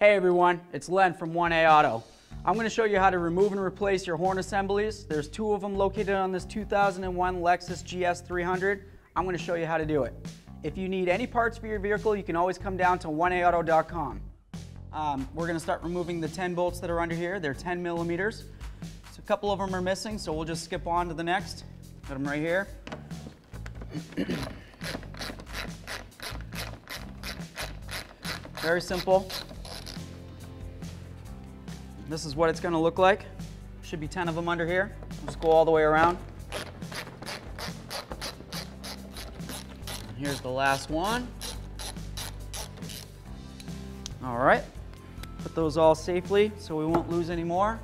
Hey everyone, it's Len from 1A Auto. I'm going to show you how to remove and replace your horn assemblies. There's two of them located on this 2001 Lexus GS300. I'm going to show you how to do it. If you need any parts for your vehicle, you can always come down to 1aauto.com. We're going to start removing the 10 bolts that are under here. They're 10 millimeters. So a couple of them are missing, so we'll just skip on to the next. Put them right here. Very simple. This is what it's going to look like. Should be 10 of them under here. Let's go all the way around. Here's the last one. All right. Put those all safely so we won't lose any more.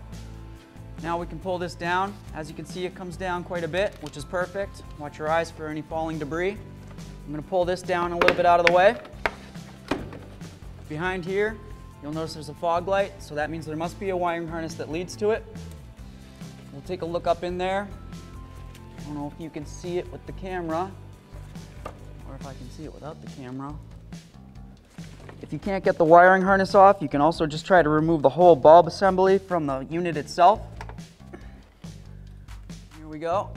Now we can pull this down. As you can see, it comes down quite a bit, which is perfect. Watch your eyes for any falling debris. I'm going to pull this down a little bit out of the way. Behind here, you'll notice there's a fog light, so that means there must be a wiring harness that leads to it. We'll take a look up in there. I don't know if you can see it with the camera, or if I can see it without the camera. If you can't get the wiring harness off, you can also just try to remove the whole bulb assembly from the unit itself. Here we go.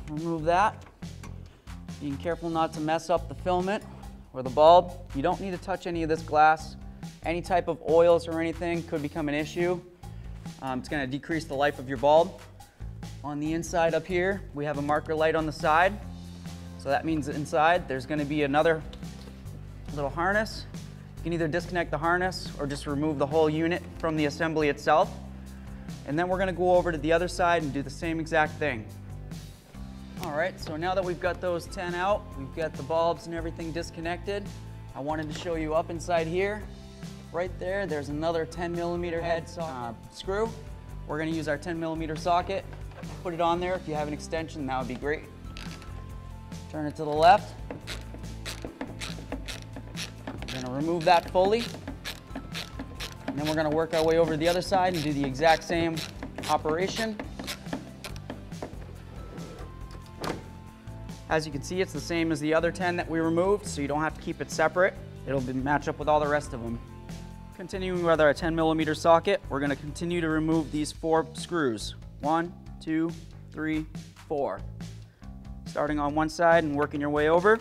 Remove that. Being careful not to mess up the filament or the bulb. You don't need to touch any of this glass. Any type of oils or anything could become an issue. It's going to decrease the life of your bulb. On the inside up here, we have a marker light on the side. So that means inside there's going to be another little harness. You can either disconnect the harness or just remove the whole unit from the assembly itself. And then we're going to go over to the other side and do the same exact thing. All right, so now that we've got those 10 out, we've got the bulbs and everything disconnected. I wanted to show you up inside here. Right there, there's another 10 millimeter head screw. We're going to use our 10 millimeter socket. Put it on there. If you have an extension, that would be great. Turn it to the left. We're going to remove that fully. And then we're going to work our way over to the other side and do the exact same operation. As you can see, it's the same as the other 10 that we removed, so you don't have to keep it separate. It'll match up with all the rest of them. Continuing with our 10 millimeter socket, we're going to continue to remove these 4 screws. 1, 2, 3, 4. Starting on one side and working your way over.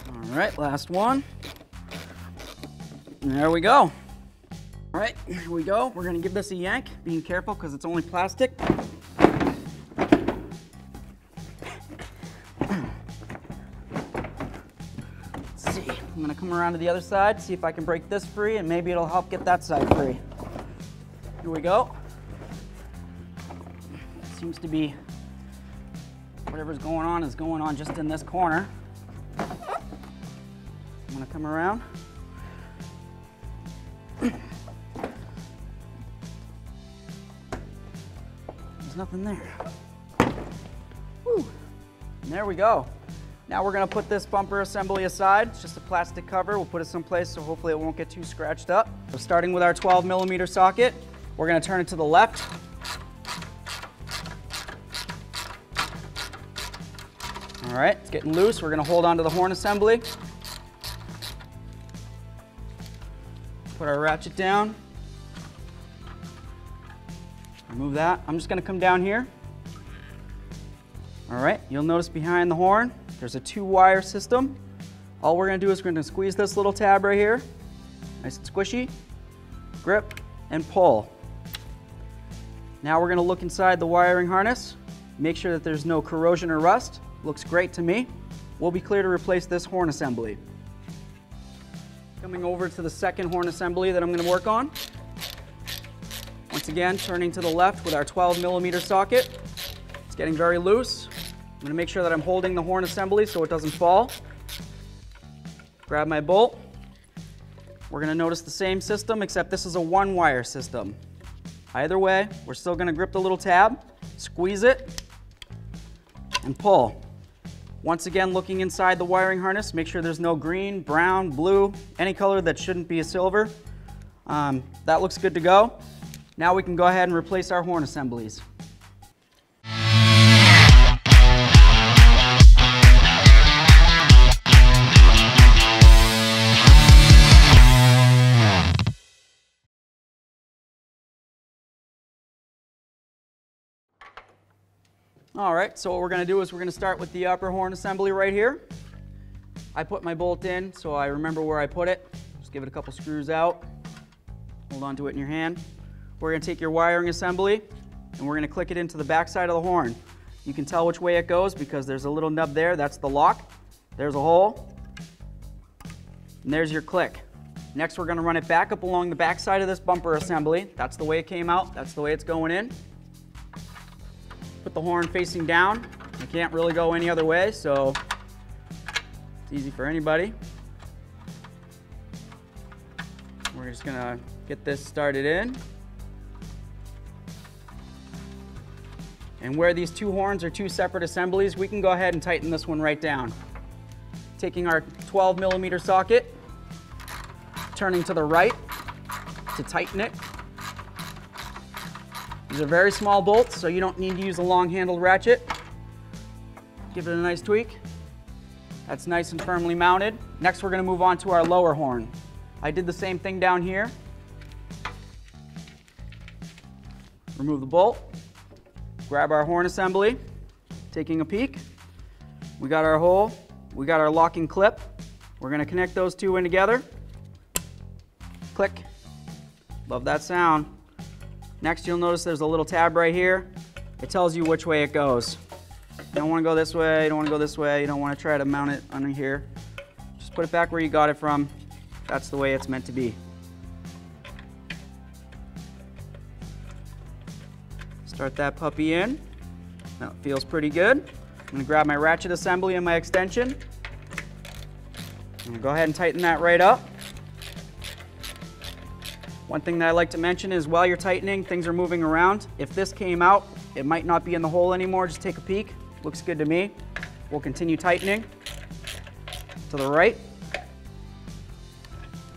All right, last one. There we go. All right, here we go. We're going to give this a yank, being careful because it's only plastic. I'm going to come around to the other side, see if I can break this free, and maybe it'll help get that side free. Here we go. Seems to be whatever's going on is going on just in this corner. I'm going to come around. There's nothing there. Woo. And there we go. Now we're going to put this bumper assembly aside. It's just a plastic cover. We'll put it someplace so hopefully it won't get too scratched up. So starting with our 12 millimeter socket, we're going to turn it to the left. All right, it's getting loose. We're going to hold on to the horn assembly. Put our ratchet down. Remove that. I'm just going to come down here. All right, you'll notice behind the horn, there's a 2-wire system. All we're going to do is we're going to squeeze this little tab right here. Nice and squishy. Grip and pull. Now we're going to look inside the wiring harness. Make sure that there's no corrosion or rust. Looks great to me. We'll be clear to replace this horn assembly. Coming over to the second horn assembly that I'm going to work on. Once again, turning to the left with our 12 millimeter socket. It's getting very loose. I'm going to make sure that I'm holding the horn assembly so it doesn't fall. Grab my bolt. We're going to notice the same system, except this is a 1-wire system. Either way, we're still going to grip the little tab, squeeze it, and pull. Once again, looking inside the wiring harness, make sure there's no green, brown, blue, any color that shouldn't be a silver. That looks good to go. Now we can go ahead and replace our horn assemblies. All right, so what we're gonna do is we're gonna start with the upper horn assembly right here. I put my bolt in so I remember where I put it. Just give it a couple screws out. Hold on to it in your hand. We're gonna take your wiring assembly and we're gonna click it into the back side of the horn. You can tell which way it goes because there's a little nub there, that's the lock. There's a hole, and there's your click. Next we're gonna run it back up along the back side of this bumper assembly. That's the way it came out, that's the way it's going in. Put the horn facing down. It can't really go any other way, so it's easy for anybody. We're just gonna get this started in. And where these two horns are two separate assemblies, we can go ahead and tighten this one right down. Taking our 12mm socket, turning to the right to tighten it. These are very small bolts, so you don't need to use a long-handled ratchet. Give it a nice tweak. That's nice and firmly mounted. Next, we're gonna move on to our lower horn. I did the same thing down here. Remove the bolt, grab our horn assembly, taking a peek. We got our hole, we got our locking clip. We're gonna connect those two in together. Click. Love that sound. Next, you'll notice there's a little tab right here. It tells you which way it goes. You don't want to go this way, you don't want to go this way, you don't want to try to mount it under here. Just put it back where you got it from. That's the way it's meant to be. Start that puppy in. That feels pretty good. I'm going to grab my ratchet assembly and my extension. I'm going to go ahead and tighten that right up. One thing that I like to mention is while you're tightening, things are moving around. If this came out, it might not be in the hole anymore. Just take a peek. Looks good to me. We'll continue tightening to the right.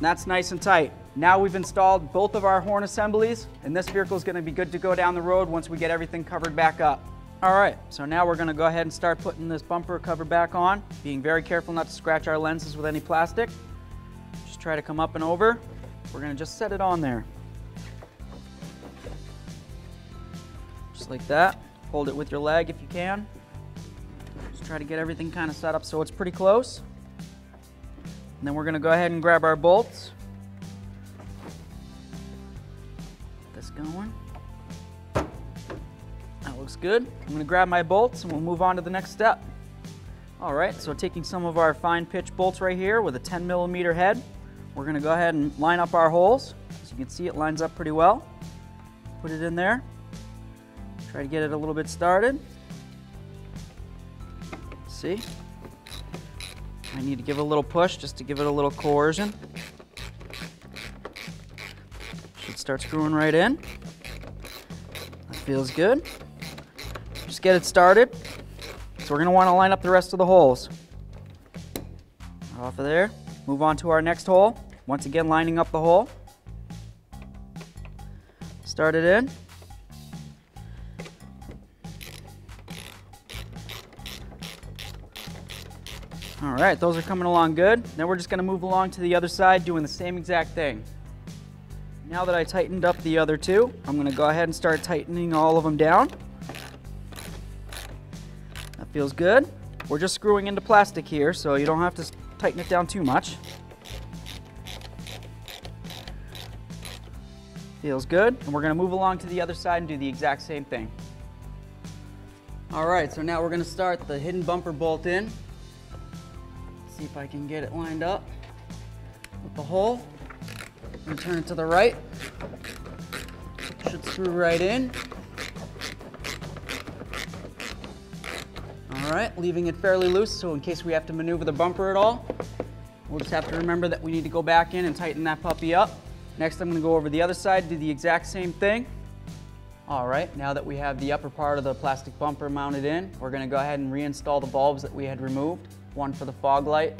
That's nice and tight. Now we've installed both of our horn assemblies, and this vehicle is going to be good to go down the road once we get everything covered back up. All right, so now we're going to go ahead and start putting this bumper cover back on, being very careful not to scratch our lenses with any plastic. Just try to come up and over. We're going to just set it on there. Just like that. Hold it with your leg if you can. Just try to get everything kind of set up so it's pretty close. And then we're going to go ahead and grab our bolts. Get this going. That looks good. I'm going to grab my bolts and we'll move on to the next step. All right, so taking some of our fine pitch bolts right here with a 10mm head, we're going to go ahead and line up our holes. As you can see, it lines up pretty well. Put it in there. Try to get it a little bit started. See? I need to give it a little push just to give it a little coercion. Should start screwing right in. That feels good. Just get it started. So we're going to want to line up the rest of the holes. Off of there. Move on to our next hole. Once again, lining up the hole. Start it in. All right, those are coming along good. Now we're just going to move along to the other side doing the same exact thing. Now that I tightened up the other two, I'm going to go ahead and start tightening all of them down. That feels good. We're just screwing into plastic here, so you don't have to tighten it down too much. Feels good. And we're going to move along to the other side and do the exact same thing. All right, so now we're going to start the hidden bumper bolt in. See if I can get it lined up with the hole. I'm going to turn it to the right. Should screw right in. All right, leaving it fairly loose so in case we have to maneuver the bumper at all, we'll just have to remember that we need to go back in and tighten that puppy up. Next, I'm going to go over the other side, do the exact same thing. All right, now that we have the upper part of the plastic bumper mounted in, we're going to go ahead and reinstall the bulbs that we had removed. One for the fog light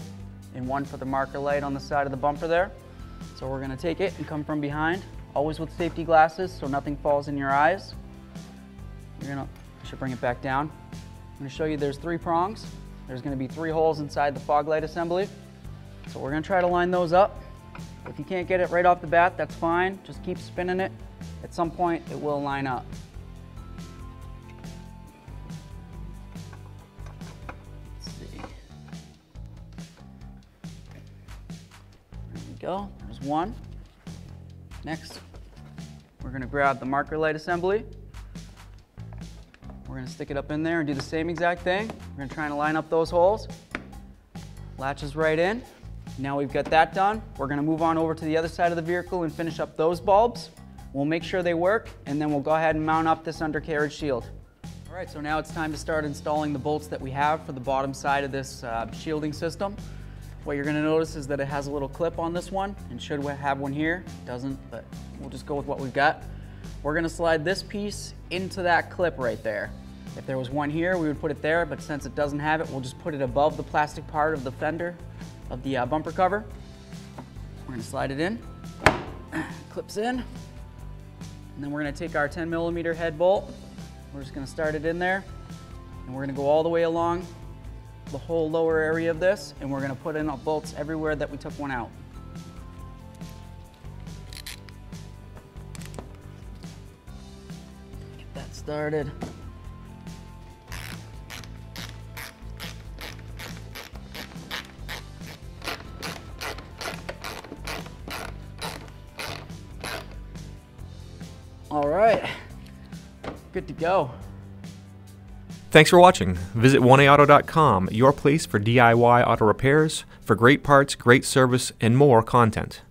and one for the marker light on the side of the bumper there. So we're going to take it and come from behind, always with safety glasses so nothing falls in your eyes. Should bring it back down. I'm going to show you there's 3 prongs. There's going to be 3 holes inside the fog light assembly. So we're going to try to line those up. If you can't get it right off the bat, that's fine. Just keep spinning it. At some point, it will line up. go, there's one. Next, we're gonna grab the marker light assembly. We're gonna stick it up in there and do the same exact thing. We're gonna try and line up those holes. Latches right in. Now we've got that done. We're gonna move on over to the other side of the vehicle and finish up those bulbs. We'll make sure they work, and then we'll go ahead and mount up this undercarriage shield. All right, so now it's time to start installing the bolts that we have for the bottom side of this shielding system. What you're gonna notice is that it has a little clip on this one, and should have one here. It doesn't, but we'll just go with what we've got. We're gonna slide this piece into that clip right there. If there was one here, we would put it there, but since it doesn't have it, we'll just put it above the plastic part of the fender of the bumper cover. We're gonna slide it in, clips in, and then we're gonna take our 10mm head bolt. We're just gonna start it in there, and we're gonna go all the way along the whole lower area of this, and we're gonna put in bolts everywhere that we took one out. Get that started. All right, good to go. Thanks for watching. Visit 1aauto.com, your place for DIY auto repairs, for great parts, great service, and more content.